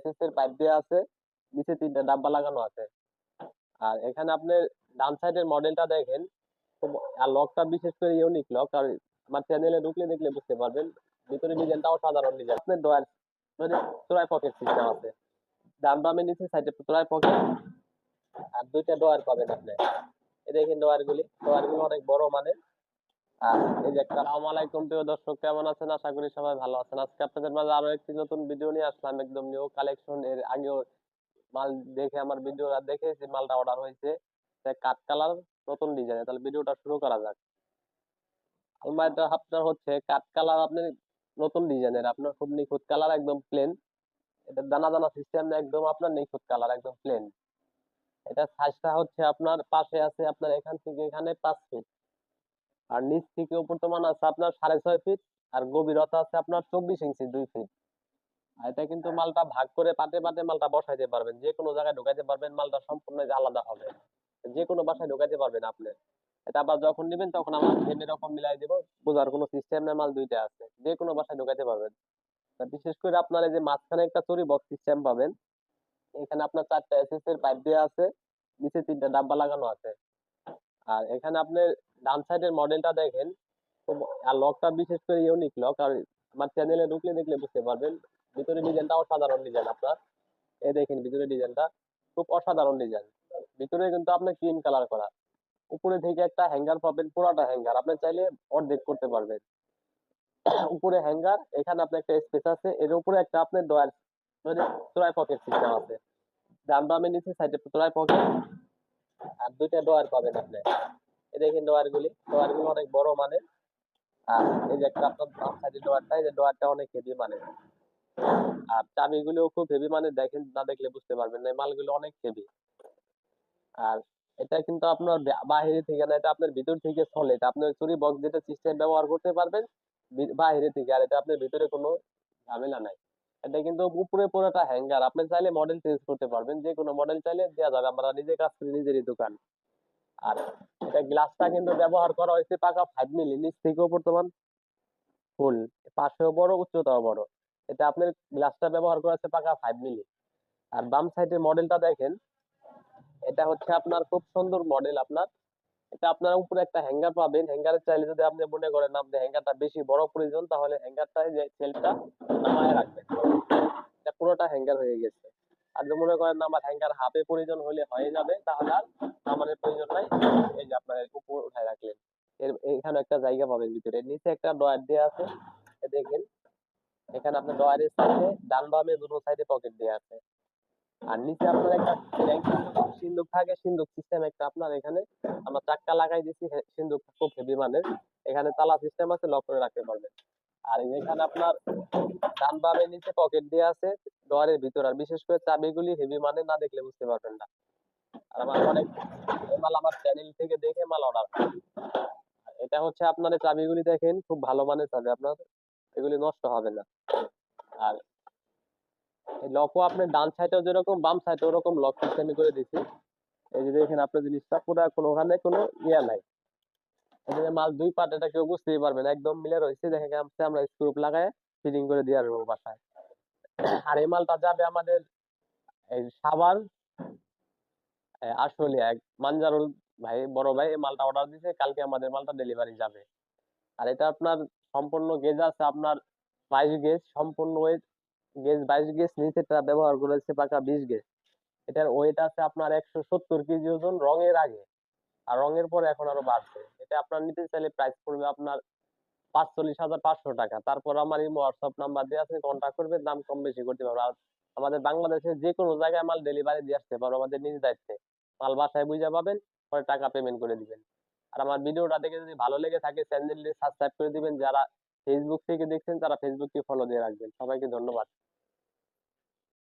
SS এর pipe দেওয়া আছে, নিচে 3টা ডাব্বা লাগানো আছে। আর এখানে আপনি ডান সাইডের মডেলটা দেখেন, আর লকটা বিশেষ করে ইউনিক লক। আর আমার চ্যানেলে ঢুকলে দেখলে বুঝতে পারবেন, ভিতরে ডিজাইনটাও সাধারণ ডিজাইন। আপনার ডয়ার মানে ট্রাই পকেট সিস্টেম আছে, ডান বামে নিচে সাইডে ট্রাই পকেট, আর 2টা ডয়ার পাবেন আপনি। এই দেখেন ডয়ারগুলো অনেক বড় মানে। আর এই যে একটা আসসালামু আলাইকুম প্রিয় দর্শক, কেমন আছেন? আশা করি সবাই ভালো আছেন। আজকে আপনাদের মাঝে আরো একটি নতুন ভিডিও নিয়ে আসলাম, একদম নিউ কালেকশন। এর আগেও মাল দেখে আমার ভিডিওটা দেখে যে মালটা অর্ডার হয়েছে, কাঠ কালার নতুন ডিজাইন। তাহলে ভিডিওটা শুরু করা যাক। আলমারিটা আপনার হচ্ছে কাঠ কালার, আপনার নতুন ডিজাইনের, আপনার খুব নিখুঁত কালার, একদম প্লেন। এটা দানা দানা সিস্টেম, একদম আপনার নিখুঁত কালার, একদম প্লেন। এটা সাইজটা হচ্ছে আপনার পাশে আছে আপনার এখান থেকে এখানে 5 ফিট, আর নিচ থেকে উপর মান আছে আপনার 6.5 ফিট, আর গভীরতা আছে আপনার 24 ইঞ্চি 2 ফিট। আর এটা কিন্তু মালটা ভাগ করে পাটে পাটে মালটা বসাইতে পারবেন, যে কোনো জায়গায় ঢুকাইতে পারবেন, মালটা সম্পূর্ণ আলাদা হবে, যে কোনো বাসায় ঢুকাইতে পারবেন আপনি। এটা আবার যখন নেবেন তখন আমার ফ্রেম এরকম মিলাই দিব, বোঝার কোনো সিস্টেম নেই, মাল দুইটা আছে, যে কোনো বাসায় ঢুকাইতে পারবেন। বিশেষ করে আপনার এই যে মাঝখানে একটা চুরি বক্স সিস্টেম পাবেন, এখানে আপনার 4টা এসএস এর পাইপ দেওয়া আছে, নিচে 3টা ডাব্বা লাগানো আছে। আর এখানে আপনি ডান সাইডের মডেলটা দেখেন, আর লকটা বিশেষ করে ইউনিক লক। আর আমার চ্যানেলে ঢুকলে দেখলে বুঝতে পারবেন, ভিতরে ডিজাইনটা অসাধারণ ডিজাইন আপনার। এই দেখেন ভিতরে ডিজাইনটা খুব অসাধারণ ডিজাইন। ভিতরে কিন্তু আপনার ক্রিম কালার করা, উপরে থেকে একটা হ্যাঙ্গার পাবেন, পুরাটা হ্যাঙ্গার আপনি চাইলে অর্ধেক করতে পারবেন। উপরে হ্যাঙ্গার, এখানে আপনার একটা স্পেস আছে, এর উপরে একটা আপনার ডয়ার মানে ট্রাই পকেট সিস্টেম আছে, ডান বামে নিচে সাইডে ট্রাই পকেট, আর 2টা ডয়ার পাবেন আপনি। এই দেখেন ডয়ারগুলো অনেক বড় মানে। আর এই যে একটা আপনার বাম সাইডের ডয়ারটা, এই যে ডয়ারটা অনেক হেভি মানে। আর চাবিগুলো খুব হেভি মানে, দেখেন না দেখলে বুঝতে পারবেন না, এই মালগুলো অনেক হেভি। আর এটা কিন্তু আপনার বাহিরে থেকে না, এটা আপনার ভিতর থেকে চলে। এটা আপনার চুরি বক্স যেটা সিস্টেম ব্যবহার করতে পারবেন বাহিরে থেকে, আর এটা আপনার ভিতরে কোনো ঝামেলা নাই। এটা কিন্তু উপরে পুরোটা হ্যাঙ্গার, আপনি চাইলে মডেল চেঞ্জ করতে পারবেন, যে কোনো মডেল চাইলে দেওয়া যাবে, আমরা নিজে কাজ করি, নিজেরই দোকান। আর এটা গ্লাসটা কিন্তু ব্যবহার করা হয়েছে পাকা 5 মিলি, নিচ থেকে বর্তমান ফুল, পাশেও বড় উচ্চতাও বড়। এটা আপনার গ্লাসটা ব্যবহার করা হয়েছে পাকা 5 মিলি। আর বাম সাইডের মডেলটা দেখেন, এটা হচ্ছে আপনার খুব সুন্দর মডেল আপনার। এটা আপনার উপরে একটা হ্যাঙ্গার পাবেন, হ্যাঙ্গারের চাইলে যদি আপনি মনে করেন আপনি হ্যাঙ্গারটা বেশি বড় প্রয়োজন, তাহলে হ্যাঙ্গারটা যে সেলফটা নামায় রাখবেন, এটা পুরোটা হ্যাঙ্গার হয়ে গেছে। আর যদি মনে করেন আমার হ্যাঙ্গার হাফে প্রয়োজন হলে হয়ে যাবে, তাহলে আর নামানোর প্রয়োজন নাই। এই যে আপনার উপর উঠায় রাখলেন, এর এখানে একটা জায়গা পাবেন, ভিতরে নিচে একটা ডয়ার দেওয়া আছে। দেখেন এখানে আপনার ডয়ারের সাইডে ডান বামে দুটো সাইডে পকেট দেওয়া আছে। আর নিচে আপনার একটা সিন্দুক থাকে, সিন্দুক সিস্টেম একটা আপনার এখানে আমরা চাক্কা লাগাই দিচ্ছি, সিন্দুক খুব হেভি মানের। এখানে তালা সিস্টেম আছে, লক করে রাখতে পারবেন। আর এখানে আপনার ডান বামে নিচে পকেট দেওয়া আছে ডয়ারের ভিতর। আর বিশেষ করে চাবিগুলি হেভি মানের, না দেখলে বুঝতে পারবেন না। আর আমার অনেক এই মাল আমার চ্যানেল থেকে দেখে মাল অর্ডার। এটা হচ্ছে আপনার এই চাবিগুলি দেখেন, খুব ভালো মানের চাবি আপনার, এগুলি নষ্ট হবে না। আর এই লকও আপনি ডান সাইডেও যেরকম বাম সাইডে ওরকম লক সিস্টেম করে দিচ্ছি। এই যে দেখেন আপনার জিনিসটা পুরো ওখানে কোনো ইয়া নাই। এখানে মাল 2 পার্ট, এটা কেউ বুঝতেই পারবে না, একদম মিলে রয়েছে। দেখে আমরা স্ক্রু লাগায় ফিটিং করে দিয়ে আসবো বাসায়। আর এই মালটা যাবে আমাদের এই সাভার আশুলিয়া এক মানজারুল ভাই, বড় ভাই এই মালটা অর্ডার দিয়েছে, কালকে আমাদের মালটা ডেলিভারি যাবে। আর এটা আপনার সম্পূর্ণ গেজ আছে আপনার 22 গেজ, সম্পূর্ণ ওয়েট গেজ 22 গেজ, নিচেটা ব্যবহার করেছে পাকা 20 গেজ। এটার ওয়েট আছে আপনার 170 কেজি ওজন রঙের আগে, আর রঙের পরে এখন আরো বাড়ছে। এটা আপনার নিতে চাইলে প্রাইস পড়বে আপনার 45,500 টাকা। তারপর আমার এই হোয়াটসঅ্যাপ নাম্বার দিয়ে আছে, কন্ট্যাক্ট করবে, দাম কম বেশি করতে পারবো। আর আমাদের বাংলাদেশের যে কোনো জায়গায় মাল ডেলিভারি দিয়ে আসতে পারবো, আমাদের নিজ দায়িত্বে। মাল বাসায় বুঝে পাবেন, পরে টাকা পেমেন্ট করে দিবেন। আর আমার ভিডিওটা দেখে যদি ভালো লেগে থাকে, চ্যানেলটি সাবস্ক্রাইব করে দিবেন। যারা ফেসবুক থেকে দেখছেন তারা ফেসবুককে ফলো দিয়ে রাখবেন। সবাইকে ধন্যবাদ।